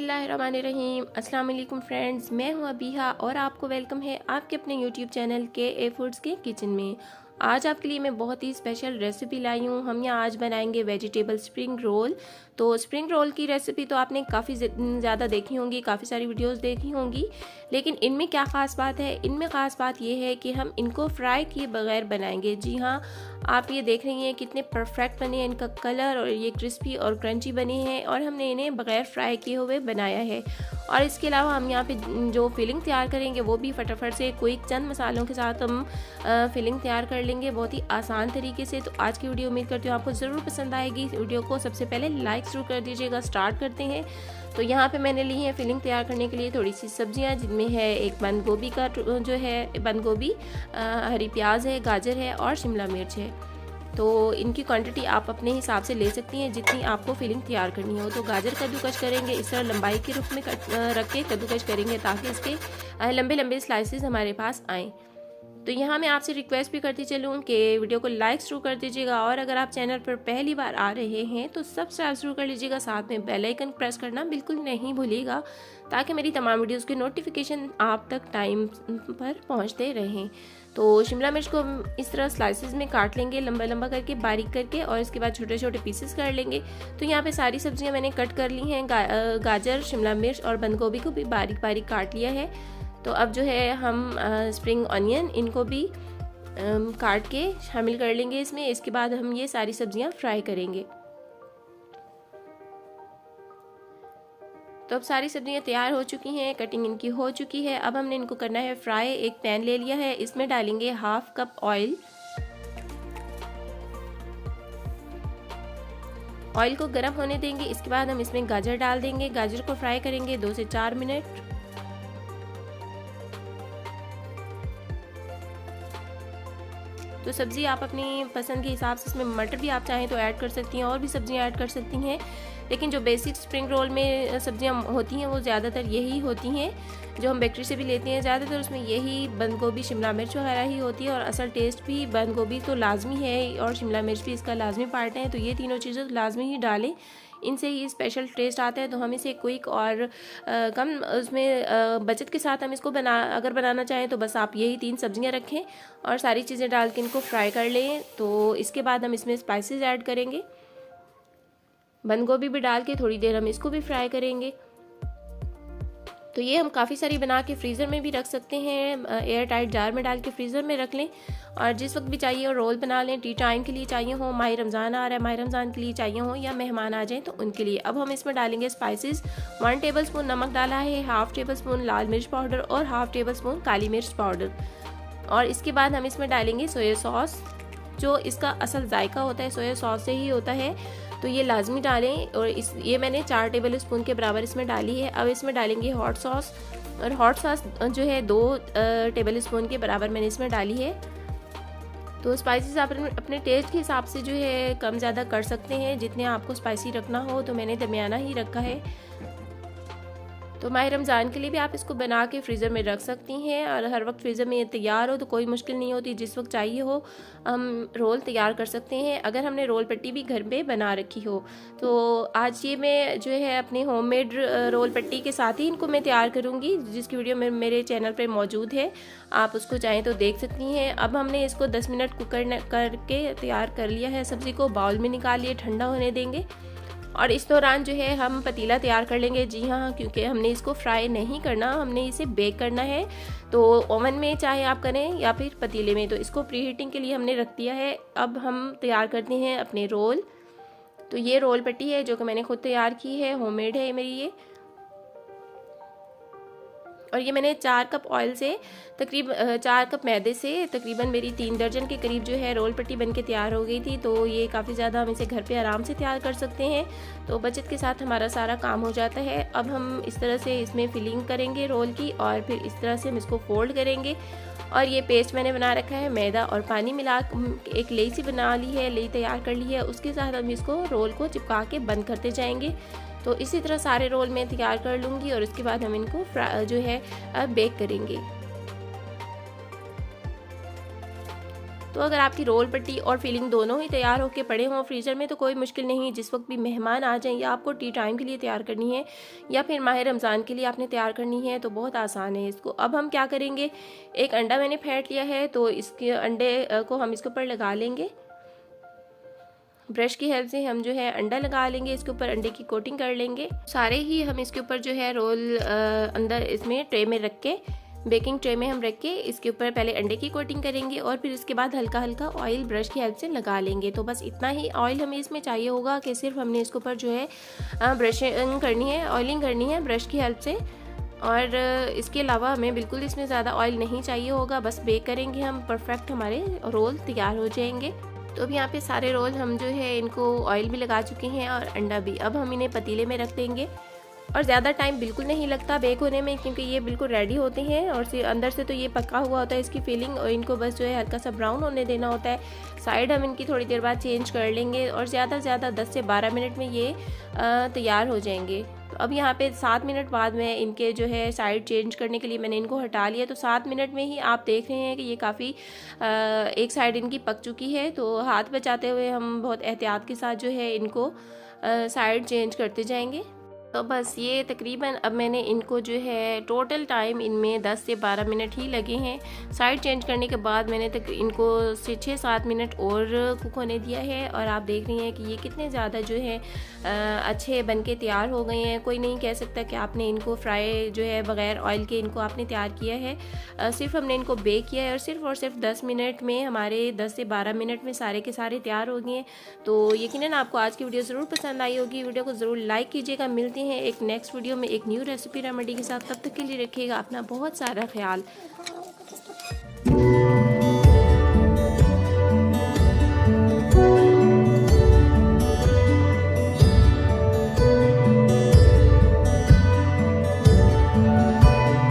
बिस्मिल्लाहिर्रहमानिर्रहीम। अस्सलाम वालेकुम फ्रेंड्स, मैं हूं अबीहा और आपको वेलकम है आपके अपने यूट्यूब चैनल के ए फूड्स के किचन में। आज आपके लिए मैं बहुत ही स्पेशल रेसिपी लाई हूं। हम यहाँ आज बनाएंगे वेजिटेबल स्प्रिंग रोल। तो स्प्रिंग रोल की रेसिपी तो आपने काफ़ी ज़्यादा देखी होंगी, काफ़ी सारी वीडियोस देखी होंगी, लेकिन इनमें क्या ख़ास बात है? इनमें ख़ास बात ये है कि हम इनको फ्राई किए बगैर बनाएंगे। जी हाँ, आप ये देख रही हैं कितने परफेक्ट बने हैं, इनका कलर और ये क्रिस्पी और क्रंची बने हैं और हमने इन्हें बगैर फ्राई किए हुए बनाया है। और इसके अलावा हम यहाँ पे जो फिलिंग तैयार करेंगे वो भी फटाफट से कोई चंद मसालों के साथ हम फिलिंग तैयार कर लेंगे बहुत ही आसान तरीके से। तो आज की वीडियो उम्मीद करती हूँ आपको ज़रूर पसंद आएगी। वीडियो को सबसे पहले लाइक शुरू कर दीजिएगा। स्टार्ट करते हैं। तो यहाँ पे मैंने ली है फिलिंग तैयार करने के लिए थोड़ी सी सब्जियाँ, जिनमें है एक बंद गोभी का जो है बंद गोभी, हरी प्याज है, गाजर है और शिमला मिर्च है। तो इनकी क्वांटिटी आप अपने हिसाब से ले सकती हैं जितनी आपको फिलिंग तैयार करनी हो। तो गाजर कद्दूकस करेंगे, इस तरह लंबाई के रूप में रख के कद्दूकस करेंगे ताकि इसके लंबे लंबे स्लाइसेस हमारे पास आएँ। तो यहाँ मैं आपसे रिक्वेस्ट भी करती चलूँ कि वीडियो को लाइक शुरू कर दीजिएगा और अगर आप चैनल पर पहली बार आ रहे हैं तो सब्सक्राइब शुरू कर लीजिएगा। साथ में बेल आइकन प्रेस करना बिल्कुल नहीं भूलिएगा ताकि मेरी तमाम वीडियोस के नोटिफिकेशन आप तक टाइम पर पहुँचते रहें। तो शिमला मिर्च को इस तरह स्लाइसेस में काट लेंगे, लंबा लंबा करके, बारीक करके, और इसके बाद छोटे छोटे पीसेस कर लेंगे। तो यहाँ पे सारी सब्जियाँ मैंने कट कर ली हैं। गाजर, शिमला मिर्च और बंद गोभी को भी बारीक बारीक काट लिया है। तो अब जो है हम स्प्रिंग ऑनियन इनको भी काट के शामिल कर लेंगे इसमें। इसके बाद हम ये सारी सब्जियां फ्राई करेंगे। तो अब सारी सब्जियां तैयार हो चुकी हैं, कटिंग इनकी हो चुकी है। अब हमने इनको करना है फ्राई। एक पैन ले लिया है, इसमें डालेंगे हाफ कप ऑयल। ऑयल को गर्म होने देंगे। इसके बाद हम इसमें गाजर डाल देंगे। गाजर को फ्राई करेंगे 2 से 4 मिनट। तो सब्ज़ी आप अपनी पसंद के हिसाब से, इसमें मटर भी आप चाहें तो ऐड कर सकती हैं और भी सब्जियां ऐड कर सकती हैं, लेकिन जो बेसिक स्प्रिंग रोल में सब्जियां होती हैं वो ज़्यादातर यही होती हैं जो हम बेकरी से भी लेते हैं। ज़्यादातर उसमें यही बंद गोभी, शिमला मिर्च वगैरह ही होती है और असल टेस्ट भी बंद गोभी तो लाजमी है और शिमला मिर्च भी इसका लाजमी पार्ट है। तो ये तीनों चीज़ें लाजमी ही डालें, इनसे ही स्पेशल टेस्ट आता है। तो हम इसे क्विक और कम उसमें बचत के साथ हम इसको अगर बनाना चाहें तो बस आप यही 3 सब्जियां रखें और सारी चीज़ें डाल के इनको फ्राई कर लें। तो इसके बाद हम इसमें स्पाइसेस ऐड करेंगे। बंद गोभी भी डाल के थोड़ी देर हम इसको भी फ्राई करेंगे। तो ये हम काफ़ी सारी बना के फ्रीज़र में भी रख सकते हैं, एयर टाइट जार में डाल के फ्रीज़र में रख लें और जिस वक्त भी चाहिए और रोल बना लें। टी टाइम के लिए चाहिए हो, माह रमज़ान आ रहा है, माह रमज़ान के लिए चाहिए हो, या मेहमान आ जाएं तो उनके लिए। अब हम इसमें डालेंगे स्पाइसेस। 1 टेबल स्पून नमक डाला है, हाफ टेबल स्पून लाल मिर्च पाउडर और हाफ टेबल स्पून काली मिर्च पाउडर। और इसके बाद हम इसमें डालेंगे सोया सॉस। जो इसका असल जायका होता है सोया सॉस से ही होता है, तो ये लाजमी डालें। और ये मैंने 4 टेबल स्पून के बराबर इसमें डाली है। अब इसमें डालेंगे हॉट सॉस, और हॉट सॉस जो है 2 टेबल स्पून के बराबर मैंने इसमें डाली है। तो स्पाइसेस आप अपने टेस्ट के हिसाब से जो है कम ज़्यादा कर सकते हैं, जितने आपको स्पाइसी रखना हो। तो मैंने दरमियाना ही रखा है। तो माह रमज़ान के लिए भी आप इसको बना के फ्रीज़र में रख सकती हैं और हर वक्त फ्रीज़र में तैयार हो तो कोई मुश्किल नहीं होती। जिस वक्त चाहिए हो हम रोल तैयार कर सकते हैं, अगर हमने रोल पट्टी भी घर पे बना रखी हो। तो आज ये मैं जो है अपने होममेड रोल पट्टी के साथ ही इनको मैं तैयार करूँगी, जिसकी वीडियो मेरे चैनल पर मौजूद है, आप उसको चाहें तो देख सकती हैं। अब हमने इसको 10 मिनट कुकर करके तैयार कर लिया है। सब्ज़ी को बाउल में निकाल लिए, ठंडा होने देंगे और इस दौरान जो है हम पतीला तैयार कर लेंगे। जी हाँ, क्योंकि हमने इसको फ्राई नहीं करना, हमने इसे बेक करना है। तो ओवन में चाहे आप करें या फिर पतीले में। तो इसको प्री हीटिंग के लिए हमने रख दिया है। अब हम तैयार करते हैं अपने रोल। तो ये रोल पट्टी है जो कि मैंने खुद तैयार की है, होममेड है मेरी ये। और ये मैंने 4 कप ऑयल से 4 कप मैदे से तकरीबन मेरी 3 दर्जन के करीब जो है रोल पट्टी बनके तैयार हो गई थी। तो ये काफ़ी ज़्यादा हम इसे घर पे आराम से तैयार कर सकते हैं। तो बचत के साथ हमारा सारा काम हो जाता है। अब हम इस तरह से इसमें फिलिंग करेंगे रोल की और फिर इस तरह से हम इसको फोल्ड करेंगे। और ये पेस्ट मैंने बना रखा है, मैदा और पानी मिला एक लेई सी बना ली है, लेई तैयार कर ली है। उसके साथ हम इसको रोल को चिपका के बंद करते जाएंगे। तो इसी तरह सारे रोल मैं तैयार कर लूँगी और उसके बाद हम इनको जो है बेक करेंगे। तो अगर आपकी रोल पट्टी और फिलिंग दोनों ही तैयार होकर पड़े हों फ्रीज़र में तो कोई मुश्किल नहीं, जिस वक्त भी मेहमान आ जाएं या आपको टी टाइम के लिए तैयार करनी है या फिर माह रमज़ान के लिए आपने तैयार करनी है तो बहुत आसान है इसको। अब हम क्या करेंगे, एक अंडा मैंने फेंट लिया है तो इसके अंडे को हम इसके ऊपर लगा लेंगे। ब्रश की हेल्प से हम जो है अंडा लगा लेंगे, इसके ऊपर अंडे की कोटिंग कर लेंगे। सारे ही हम इसके ऊपर जो है रोल अंदर इसमें ट्रे में रख के, बेकिंग ट्रे में हम रख के इसके ऊपर पहले अंडे की कोटिंग करेंगे और फिर इसके बाद हल्का हल्का ऑयल ब्रश की हेल्प से लगा लेंगे। तो बस इतना ही ऑयल हमें इसमें चाहिए होगा कि सिर्फ हमने इसके ऊपर जो है ब्रशिंग करनी है, ऑयलिंग करनी है ब्रश की हेल्प से। और इसके अलावा हमें बिल्कुल इसमें ज़्यादा ऑयल नहीं चाहिए होगा, बस बेक करेंगे हम, परफेक्ट हमारे रोल तैयार हो जाएंगे। तो अब यहाँ पे सारे रोल हम जो है इनको ऑयल भी लगा चुके हैं और अंडा भी। अब हम इन्हें पतीले में रख देंगे और ज़्यादा टाइम बिल्कुल नहीं लगता बेक होने में, क्योंकि ये बिल्कुल रेडी होते हैं और अंदर से तो ये पका हुआ होता है इसकी फीलिंग, और इनको बस जो है हल्का सा ब्राउन होने देना होता है। साइड हम इनकी थोड़ी देर बाद चेंज कर लेंगे और ज़्यादा से ज़्यादा 10 से 12 मिनट में ये तैयार हो जाएंगे। तो अब यहाँ पे 7 मिनट बाद में इनके जो है साइड चेंज करने के लिए मैंने इनको हटा लिया। तो 7 मिनट में ही आप देख रहे हैं कि ये काफ़ी एक साइड इनकी पक चुकी है। तो हाथ बचाते हुए हम बहुत एहतियात के साथ जो है इनको साइड चेंज करते जाएंगे। तो बस ये तकरीबन अब मैंने इनको जो है टोटल टाइम इनमें 10 से 12 मिनट ही लगे हैं। साइड चेंज करने के बाद मैंने इनको 6-7 मिनट और कुक होने दिया है और आप देख रही हैं कि ये कितने ज़्यादा जो है अच्छे बन के तैयार हो गए हैं। कोई नहीं कह सकता कि आपने इनको फ्राई जो है बग़ैर ऑयल के इनको आपने तैयार किया है। सिर्फ हमने इनको बेक किया है और सिर्फ 10 मिनट में हमारे 10 से 12 मिनट में सारे के सारे तैयार हो गए हैं। तो यकीनन आपको आज की वीडियो ज़रूर पसंद आई होगी। वीडियो को ज़रूर लाइक कीजिएगा। मिलते हैं एक नेक्स्ट वीडियो में एक न्यू रेसिपी रेमेडी के साथ। तब तक के लिए रखिएगा अपना बहुत सारा ख्याल।